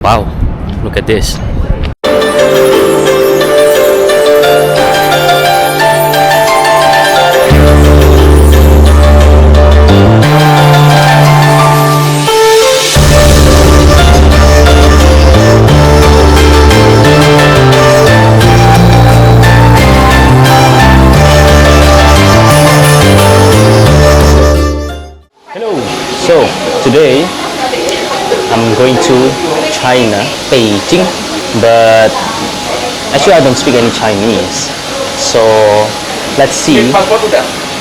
Wow, look at this. Hello. So today I'm going to China, Beijing, but actually I don't speak any Chinese. So let's see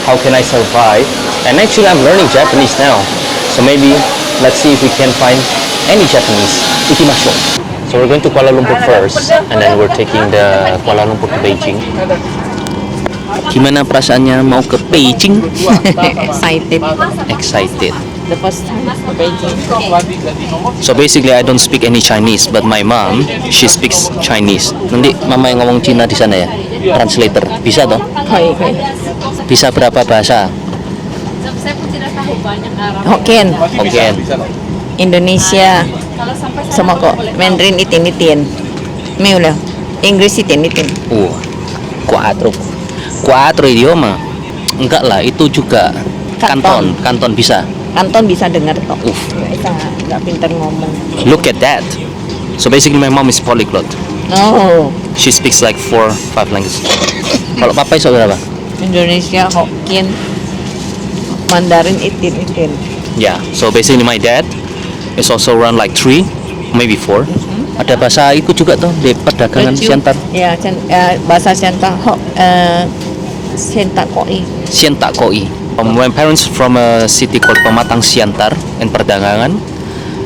how can I survive. And actually I'm learning Japanese now. So maybe let's see if we can find any Japanese. Ikimasho. So we're going to Kuala Lumpur first, and then we're taking the Kuala Lumpur to Beijing. Gimana perasaannya mau ke Beijing? Excited. The first time to Beijing. So basically I don't speak any Chinese, but my mom, she speaks Chinese. Nanti mama yang ngomong Cina di sana ya, translator. Bisa toh? Bisa berapa bahasa? Hokkien, Hokkien. Indonesia, sama kok. Mandarin itin-itin. May ulah. English itin-itin. Cuatro idioma. Enggak lah, itu juga Kanton bisa. Kanton bisa dengar toh. Nggak pintar ngomong. Look at that. So basically my mom is polyglot. Oh. She speaks like 4-5 languages. Kalau papa iso berapa? Indonesia, Hokkien, Mandarin itin-itin. Yeah, so basically my dad is also around like 3, maybe 4. Ada bahasa ikut juga tuh di perdagangan Siantar. Ya, bahasa Siantar, Siantakoi. Siantakoi. My parents from a city called Pematang Siantar in perdagangan,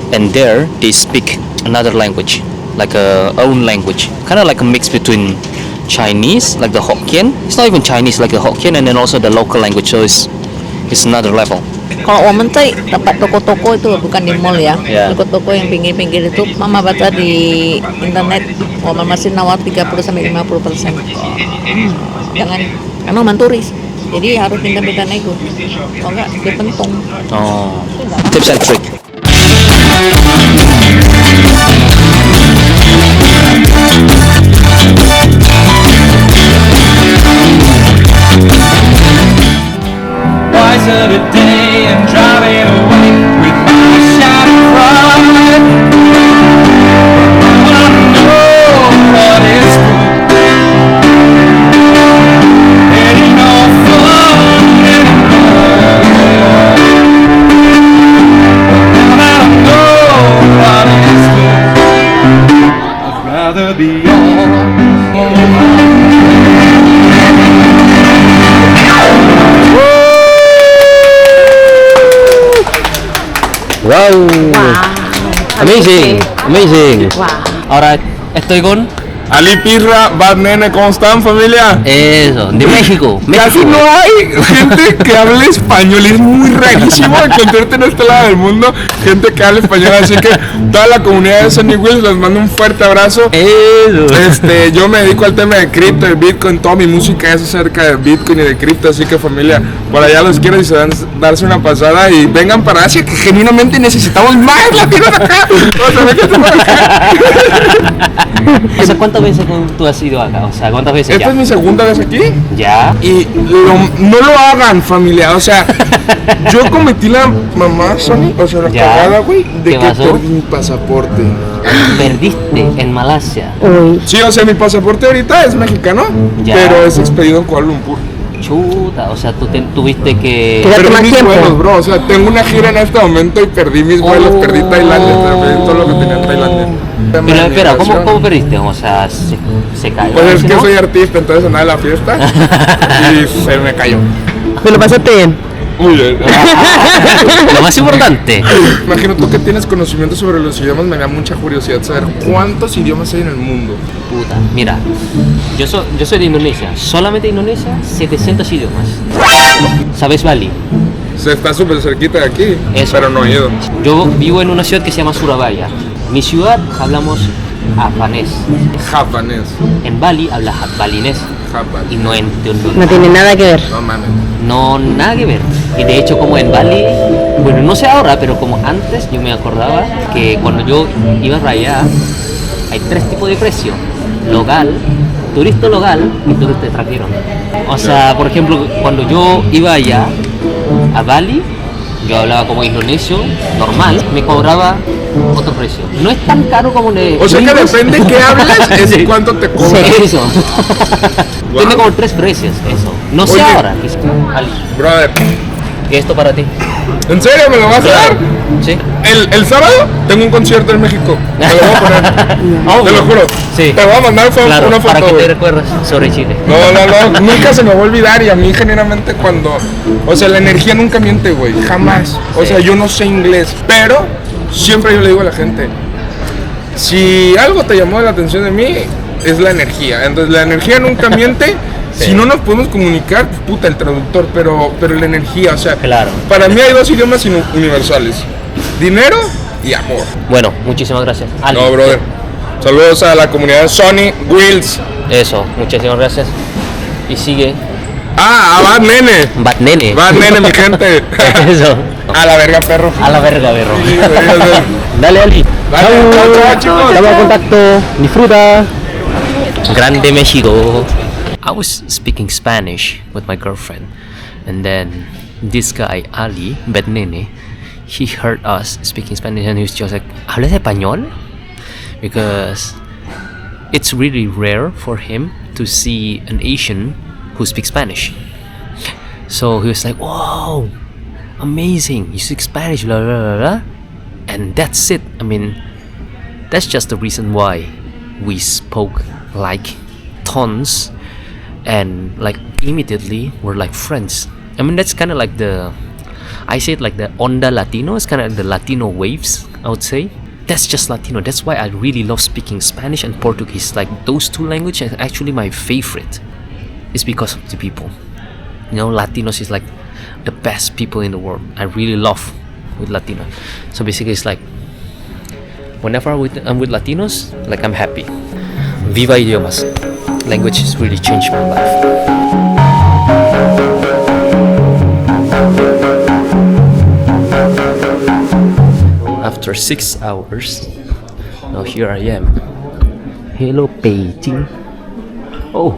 and there they speak another language, like a own language, kind of like a mix between Chinese, like the Hokkien. It's not even Chinese, like the Hokkien, and then also the local language. So it's another level. Kalau Omen tuh tempat toko-toko itu bukan di mall ya. Yeah. Toko-toko yang pinggir-pinggir itu mama baca di internet Omen masih nawar 30-50%. Jangan, karena Omen turis. Jadi harus pintar-pintar nego. Kalau enggak dia pentung. Oh. Tips and trick. Twice a day and driving away with my shining front. I know what is good. Ain't no fun anymore. Now that I know what is good, I'd rather be Wow. Amazing. Wow. Ahora estoy con Ali Pirra, Bad Nene, ¿cómo están, familia? eso, de México. Casi no hay gente que hable español, es muy rarísimo encontrarte en este lado del mundo gente que habla español, así que toda la comunidad de Sonnywils les mando un fuerte abrazo. Eso. Yo me dedico al tema de cripto, de Bitcoin, toda mi música es acerca de Bitcoin y de cripto, así que familia, por allá los quiero y se dan darse una pasada y vengan para Asia, que genuinamente necesitamos más latinos acá. O sea, vénganse para acá. O sea, ¿cuántas veces tú has ido acá? O sea, ¿cuántas veces Esta ya? es mi segunda vez aquí. Ya. Y no lo hagan, familia. O sea, yo cometí la mamá, Sony, o sea, la Ya. cagada, güey, de ¿Qué que pasó? perdí mi pasaporte. Perdiste en Malasia. Sí, o sea, mi pasaporte ahorita es mexicano, Ya. pero es expedido en Kuala Lumpur. Chuta, o sea, tú tuviste que... Quédate Perdí más mis tiempo. vuelos, bro. O sea, tengo una gira en este momento y perdí mis vuelos. Perdí Tailandia, perdí todo lo que tenía en Tailandia. Pero espera, ¿cómo perdiste? O sea, se cayó. Pues es ¿sí, que no? soy artista, entonces andaba en la fiesta y se me cayó. ¿Me lo pasaste bien? Muy bien. Lo más importante. Imagino tú que tienes conocimiento sobre los idiomas, me da mucha curiosidad saber cuántos idiomas hay en el mundo. Puta, mira, yo soy de Indonesia. Solamente Indonesia, 700 idiomas. ¿Sabes Bali? Se está súper cerquita de aquí, Eso. pero no he ido. Yo vivo en una ciudad que se llama Surabaya. Mi ciudad hablamos Japanés. Japonés. En Bali habla balinés y no entiendo No tiene nada que ver. No mames. no nada que ver. Y de hecho como en Bali, bueno, no sé ahora, pero como antes yo me acordaba que cuando yo iba para allá hay 3 tipos de precio: local, turista local y turista extranjero. O sea, por ejemplo, cuando yo iba allá a Bali, yo hablaba como indonesio, normal, me cobraba otro precio. No es tan caro como de O sea que gringos. depende de qué hables, es Sí. cuánto te cobran. Eso. Tiene como 3 precios, eso. No sé Oye. ahora. Ali, Brother, ¿qué es esto para ti? ¿en serio me lo vas a dar? Sí. El sábado tengo un concierto en México. Me lo voy a poner. Obvio. Te lo juro. Sí. Te voy a mandar Claro, una para foto. que te güey. recuerdes sobre Chile. No, nunca se me va a olvidar y a mí generalmente cuando, o sea, la energía nunca miente, güey, jamás. O sea, yo no sé inglés, pero siempre yo le digo a la gente, si algo te llamó la atención de mí, es la energía. Entonces la energía nunca miente. Sí. Si no nos podemos comunicar, pues, puta, el traductor, pero la energía, o sea, Claro. para mí hay 2 idiomas universales, dinero y amor. Bueno, muchísimas gracias. Ali. No, brother. Saludos a la comunidad Sonnywils. Eso, muchísimas gracias. Y sigue. Bad nene. Bad nene. Bad nene, mi gente. Eso. A la verga, perro. A la verga, berro. Sí, debería ser. Dale, Ali. Dale, chao, chicos. Estamos en contacto. Disfruta. Grande México. I was speaking Spanish with my girlfriend, and then this guy Ali, Bad Nene, he heard us speaking Spanish, and he was just like, ¿hablas español? Because it's really rare for him to see an Asian who speaks Spanish. So he was like, "Whoa, amazing! You speak Spanish, blah blah blah blah." And that's it. I mean, that's just the reason why we spoke like tons, and like immediately we're like friends. I mean, that's kind of like I say it like the onda Latino. It's kind of like the Latino waves, I would say. That's just Latino. That's why I really love speaking Spanish and Portuguese. Like those 2 languages are actually my favorite. It's because of the people. You know, Latinos is like the best people in the world. I really love with Latino. So basically, it's like whenever I'm with Latinos, like I'm happy. Viva idiomas. Language has really changed my life. After 6 hours, now here I am. Hello, Beijing. Oh,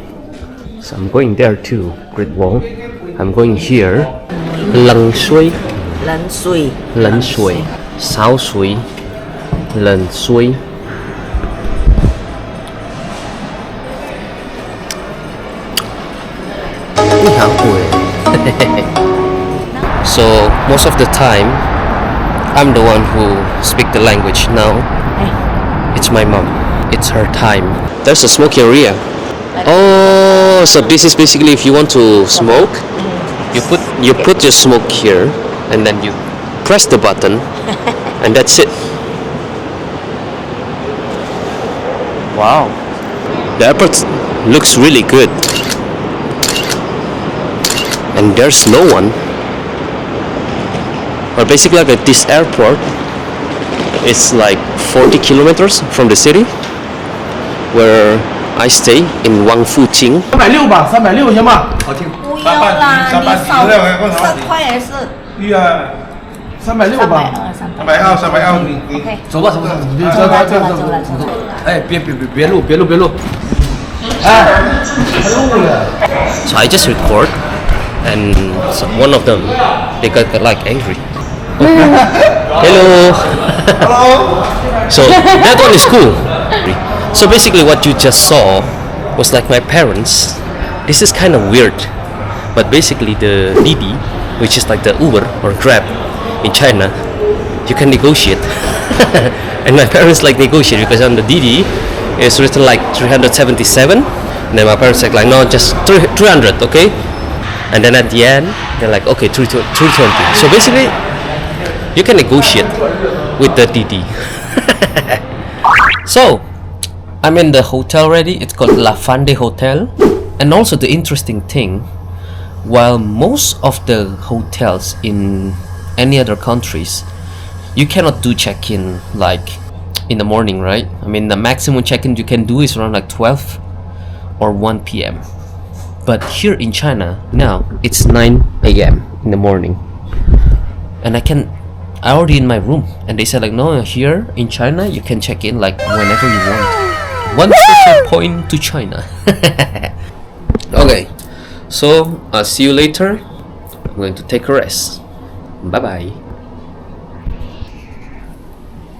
so I'm going there too. Great Wall. I'm going here. 冷水,冷水,冷水,烧水,冷水. So most of the time I'm the one who speak the language. Now it's my mom. It's her time. There's a smoke area. Oh, so this is basically if you want to smoke, you put your smoke here and then you press the button and that's it. Wow. The airport looks really good. And there's no one. Or basically like this airport is like 40 kilometers from the city where I stay in Wangfujing. 360吧，360行吗？好听。不要啦，你少3块也是。对呀，360吧。 320，320。你 OK。走吧，走吧，走走了，走走了。哎，别录，哎，录了。 So I just record and so one of them they got like angry. Hello. So that one is cool. So basically what you just saw was like my parents. This is kind of weird, but basically the Didi, which is like the Uber or Grab in China, you can negotiate. And my parents like negotiate because on the Didi it's written like 377, and then my parents like no, just 300, okay? And then at the end they're like okay, 320. So basically you can negotiate with the Didi. So I'm in the hotel already. It's called La Fande Hotel. And also the interesting thing, while most of the hotels in any other countries, you cannot do check-in like in the morning, right? I mean, the maximum check-in you can do is around like 12 or 1 p.m. But here in China now it's 9 a.m. in the morning, and I already in my room, and they said like, no, here in China you can check in like whenever you want. One special point to China. Okay, so I'll see you later. I'm going to take a rest. Bye bye.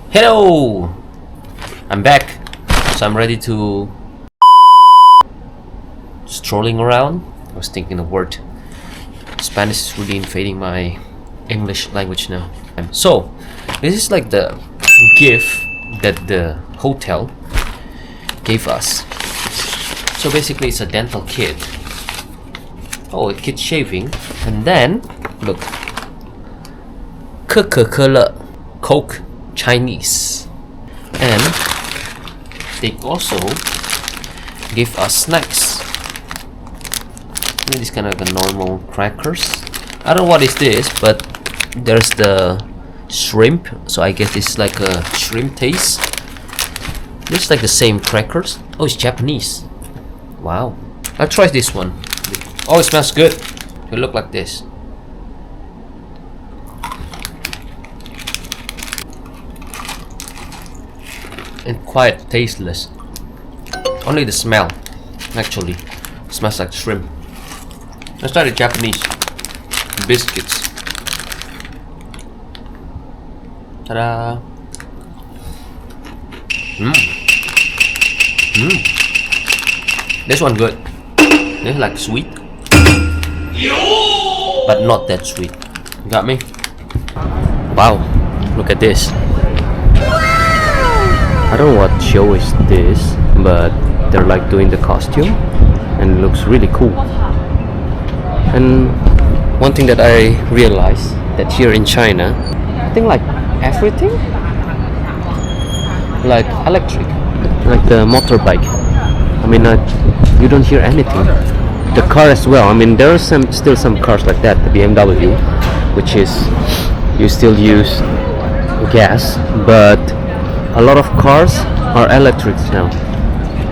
Hello, I'm back. So I'm ready to strolling around. I was thinking the word. Spanish is really invading my English language now. So this is like the gift that the hotel gave us. So basically it's a dental kit. Oh, a kid shaving. And then look, 可口可乐 Coke Chinese. And they also give us snacks. I mean, this kind of like a normal crackers. I don't know what is this, but there's the shrimp, so I guess it's like a shrimp taste. It's like the same crackers. Oh, it's Japanese. Wow. I'll try this one. Oh, it smells good. It look like this. And quite tasteless. Only the smell actually smells like shrimp. Let's try the Japanese biscuits. Ta-da! This one good. This is like sweet, but not that sweet. You got me? Wow! Look at this. I don't know what show is this, but they're like doing the costume, and it looks really cool. And one thing that I realized that here in China, I think like everything, like electric, like the motorbike. I mean, you don't hear anything. The car as well. I mean, there are still some cars like that. The BMW, which is you still use gas, but a lot of cars are electrics now,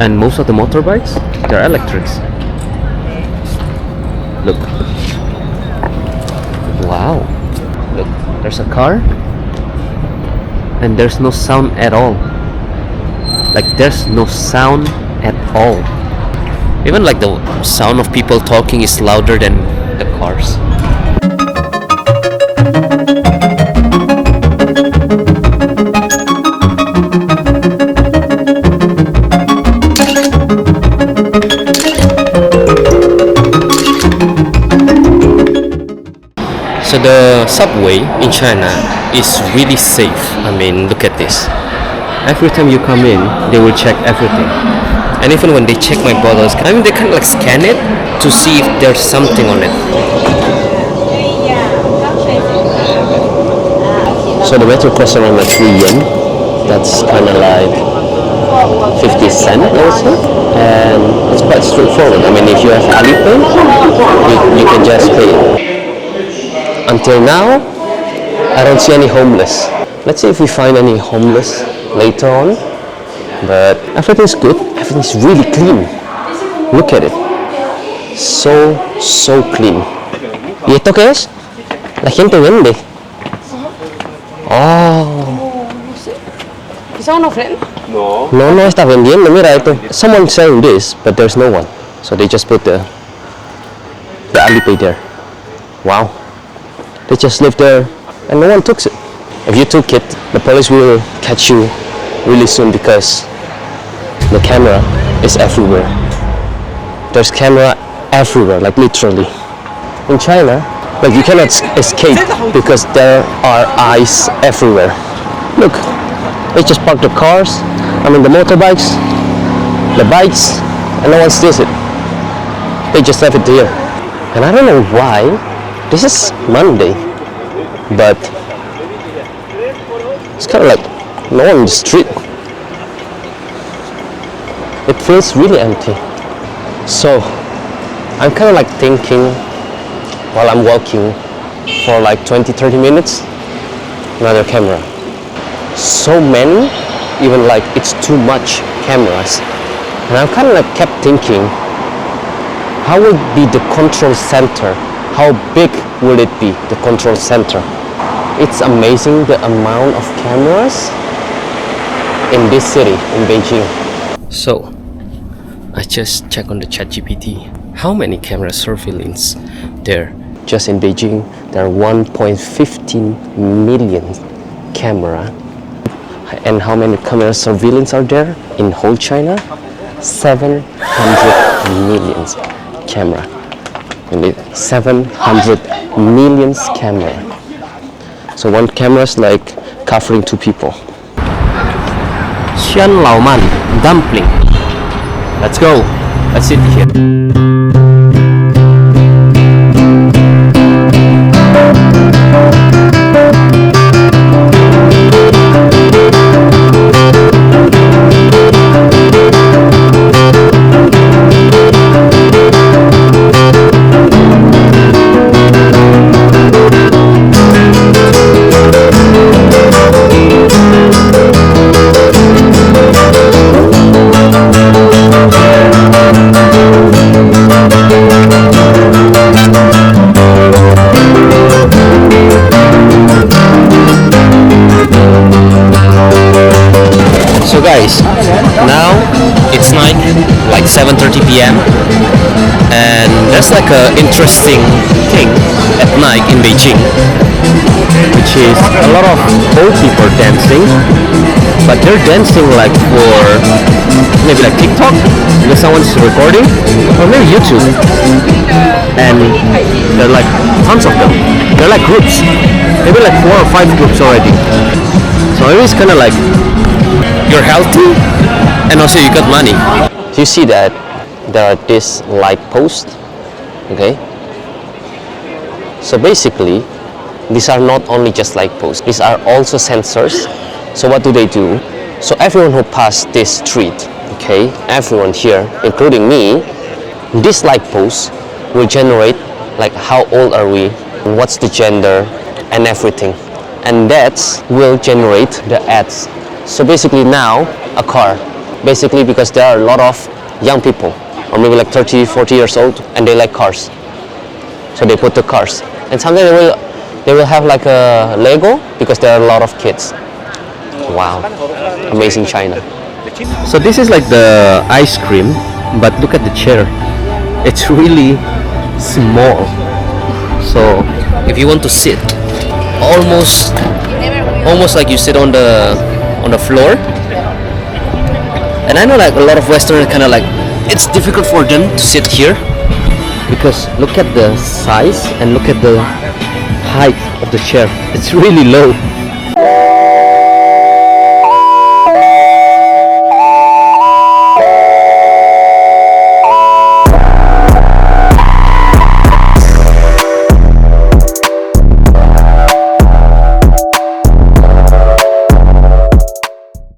and most of the motorbikes, they're electrics. Look. Wow. Look, there's a car and there's no sound at all. Like there's no sound at all. Even like the sound of people talking is louder than the cars. So the subway in China is really safe. I mean, look at this. Every time you come in, they will check everything. And even when they check my bottles, I mean, they kind of like scan it to see if there's something on it. So the metro costs around like 3 yen. That's kind of like 50 cents also. And it's quite straightforward. I mean, if you have Alipay, you can just pay it. Until now, I don't see any homeless. Let's see if we find any homeless later on. But everything's good. Everything's really clean. Look at it. So clean. ¿Y esto qué es? La gente vende. Oh. ¿Quizá una ofrenda? No está vendiendo. Mira esto. Someone's selling this, but there's no one. So they just put the Alipay there. Wow. They just live there and no one took it. If you took it, the police will catch you really soon because the camera is everywhere. There's camera everywhere, like literally. In China, like you cannot escape because there are eyes everywhere. Look, they just park the cars, I mean the motorbikes, the bikes, and no one steals it. They just left it here. And I don't know why. This is Monday, but it's kind of like no one in the street. It feels really empty. So I'm kind of like thinking while I'm walking for like 20-30 minutes, another camera. So many, even like it's too much cameras. And I kind of like kept thinking, how would be the control center? How big will it be, the control center? It's amazing the amount of cameras in this city, in Beijing. So, I just checked on the ChatGPT. How many camera surveillance there? Just in Beijing, there are 1.15 million camera. And how many camera surveillance are there in whole China? 700 million camera. And 700 million camera. So one camera is like covering 2 people. Xian Lao Man dumpling. Let's go. Let's sit here. So guys, now it's night, like 7:30 p.m. and there's like a interesting thing at night in Beijing, which is a lot of old people dancing, but they're dancing like for maybe like TikTok because someone's recording, or maybe YouTube, and there are like tons of them. They're like groups, maybe like 4 or 5 groups already. So maybe it's kind of like you're healthy and also you got money. You see that there are this light posts, okay? So basically, these are not only just light posts, these are also sensors. So what do? So everyone who passed this street, okay, everyone here, including me, this light post will generate like how old are we, what's the gender, and everything. And that will generate the ads. So basically now, a car, basically because there are a lot of young people, or maybe like 30, 40 years old, and they like cars. So they put the cars. And sometimes they will have like a Lego, because there are a lot of kids. Wow, amazing China. So this is like the ice cream, but look at the chair. It's really small. So if you want to sit, almost like you sit on the floor. And I know like a lot of Westerners kind of like, it's difficult for them to sit here because look at the size and look at the height of the chair. It's really low.